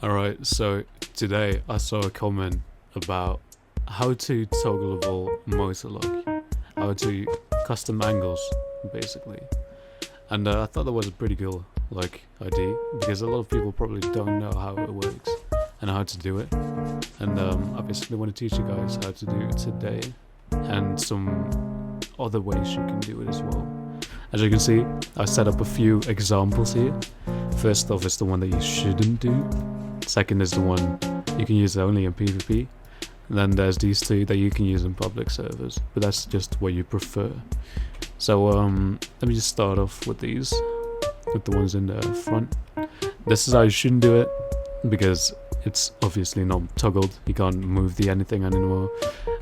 Alright, so today I saw a comment about how to toggleable motor lock, how to custom angles, basically. And I thought that was a pretty cool idea because a lot of people probably don't know how it works and how to do it. And I basically want to teach you guys how to do it today and some other ways you can do it as well. As you can see, I set up a few examples here. First off is the one that you shouldn't do. Second is the one you can use only in PvP. And then there's these two that you can use in public servers, but that's just what you prefer. So let me just start off with these, with the ones in the front. This is how you shouldn't do it, because it's obviously not toggled. You can't move the anything anymore,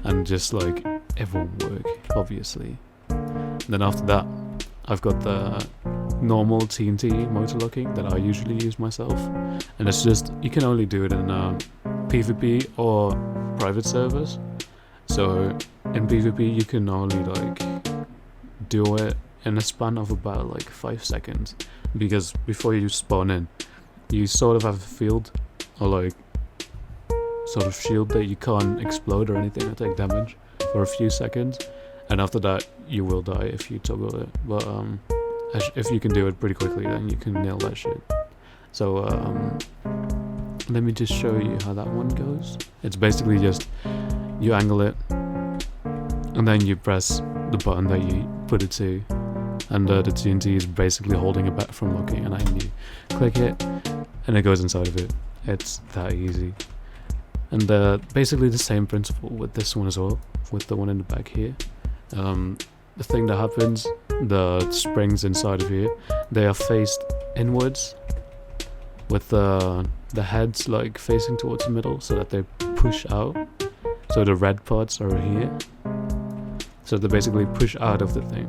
and just like it won't work, obviously. And then after that, I've got the normal TNT motor locking that I usually use myself, and it's just you can only do it in PvP or private servers. So in PvP you can only do it in a span of about 5 seconds, because before you spawn in you sort of have a field or sort of shield that you can't explode or anything or take damage for a few seconds, and after that you will die if you toggle it. But if you can do it pretty quickly, then you can nail that shit. So let me just show you how that one goes. It's basically just you angle it and then you press the button that you put it to, and the TNT is basically holding it back from locking, and then you click it and it goes inside of it. It's that easy. And basically the same principle with this one as well, with the one in the back here. The thing that happens, the springs inside of here, they are faced inwards, with the heads facing towards the middle, so that they push out. So the red parts are here, so they basically push out of the thing.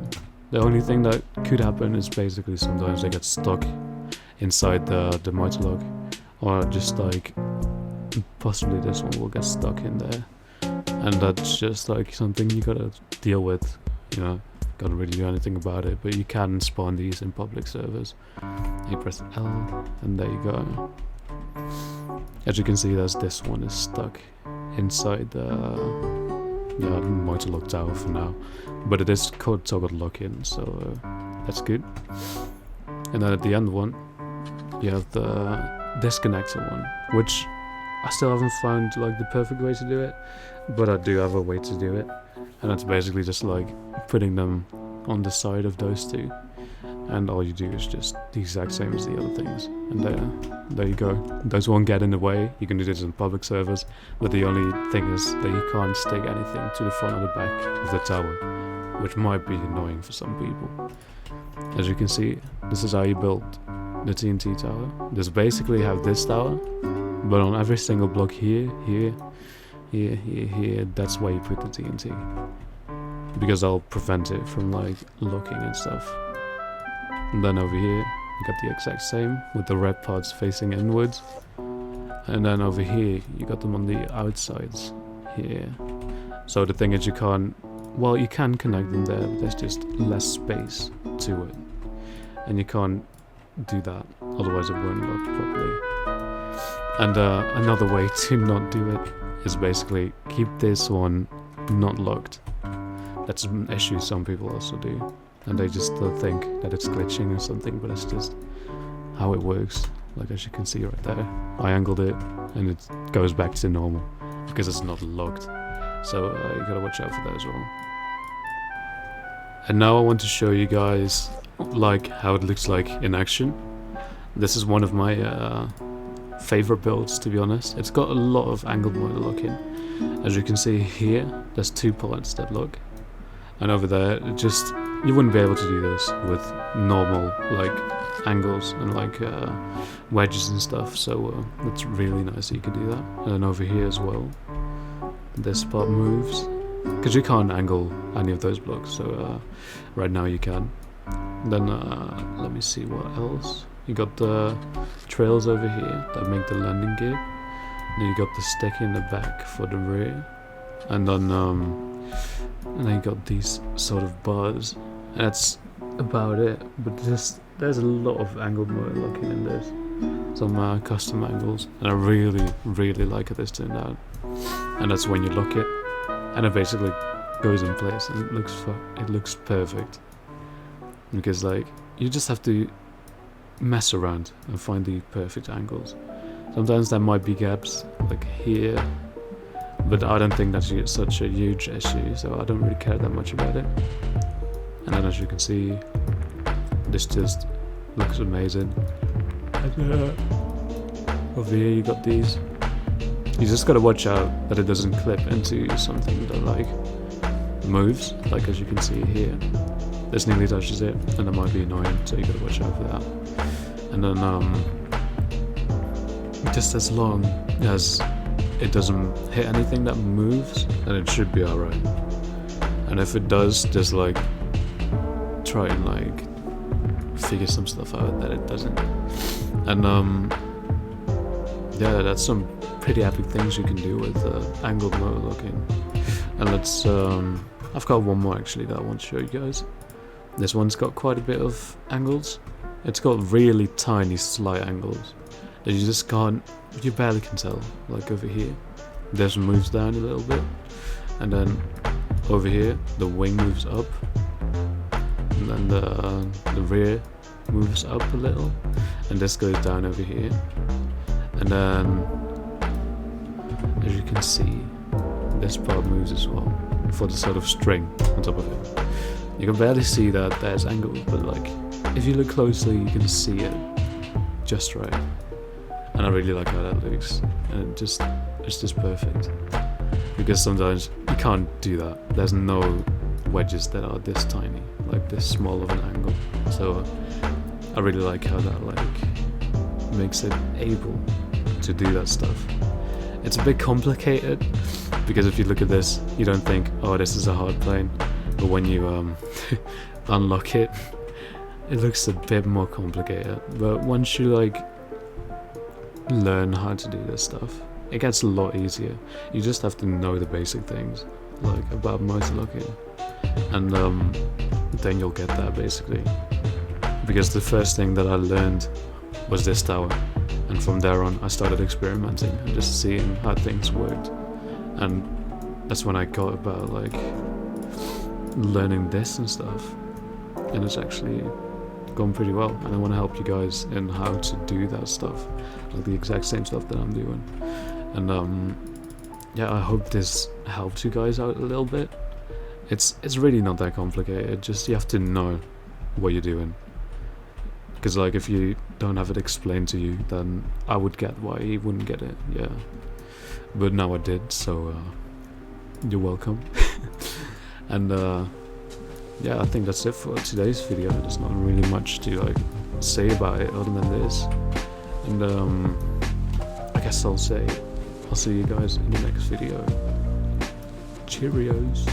The only thing that could happen is basically sometimes they get stuck inside the motor lock, or just possibly this one will get stuck in there, and that's just something you gotta deal with. You know, can't really do anything about it, but you can spawn these in public servers. You press L and there you go. As you can see, this one is stuck inside the motor lock tower for now, but it is called toggle lock-in, so that's good. And then at the end one you have the disconnector one, which I still haven't found the perfect way to do it, but I do have a way to do it. And that's basically just putting them on the side of those two, and all you do is just the exact same as the other things, and there you go. Those won't get in the way. You can do this in public servers, but the only thing is that you can't stick anything to the front or the back of the tower, which might be annoying for some people. As you can see, this is how you build the TNT tower. Just basically have this tower, but on every single block here, that's where you put the TNT, because I'll prevent it from locking and stuff. And then over here you got the exact same with the red parts facing inwards, and then over here you got them on the outsides here. So the thing is, you can connect them there, but there's just less space to it, and you can't do that, otherwise it won't lock properly. And another way to not do it is basically keep this one not locked. That's an issue some people also do, and they just think that it's glitching or something, but it's just how it works. As you can see right there, I angled it and it goes back to normal because it's not locked. So you gotta watch out for that as well. And now I want to show you guys how it looks like in action. This is one of my favorite builds, to be honest. It's got a lot of angled motor locking. As you can see here, there's 2 parts that lock, and over there you wouldn't be able to do this with normal angles and wedges and stuff, so it's really nice that you can do that. And then over here as well, this part moves, because you can't angle any of those blocks, so right now you can. Then let me see what else. You got the trails over here that make the landing gear. Then you got the stick in the back for the rear, and then you got these sort of bars, and that's about it. But there's a lot of angled motor locking in this. some custom angles, and I really like how this turned out. And that's when you lock it, and it basically goes in place, and it looks perfect. Because like you just have to mess around and find the perfect angles. Sometimes there might be gaps like here, but I don't think that's such a huge issue, so I don't really care that much about it. And then as you can see, this just looks amazing. And over here you got these. You just gotta watch out that it doesn't clip into something that like moves, like as you can see here. This nearly touches it, and that might be annoying, so you gotta watch out for that. And then just as long as it doesn't hit anything that moves, then it should be alright. And if it does, just like try and like figure some stuff out that it doesn't. And yeah, that's some pretty epic things you can do with angled motor locking. And let's I've got one more actually that I want to show you guys. This one's got quite a bit of angles. It's got really tiny slight angles that you just can't, you barely can tell. Like over here, this moves down a little bit, and then over here the wing moves up, and then the rear moves up a little, and this goes down over here. And then as you can see, this part moves as well for the sort of string on top of it. You can barely see that there's angles, but like if you look closely you can see it just right. And I really like how that looks, and it's just perfect. Because sometimes you can't do that. There's no wedges that are this tiny, like this small of an angle. So I really like how that like makes it able to do that stuff. It's a bit complicated because if you look at this, you don't think, oh, this is a hard plane. But when you unlock it, it looks a bit more complicated. But once you like learn how to do this stuff, it gets a lot easier. You just have to know the basic things, like about motor locking, and then you'll get that basically. Because the first thing that I learned was this tower, and from there on I started experimenting and just seeing how things worked, and that's when I got about like learning this and stuff, and it's actually gone pretty well. And I want to help you guys in how to do that stuff, like the exact same stuff that I'm doing. And yeah, I hope this helped you guys out a little bit. It's really not that complicated, just you have to know what you're doing. Because like if you don't have it explained to you, then I would get why you wouldn't get it, yeah. But now I did, so you're welcome. And yeah, I think that's it for today's video. There's not really much to like say about it other than this. And I guess I'll see you guys in the next video. Cheerios.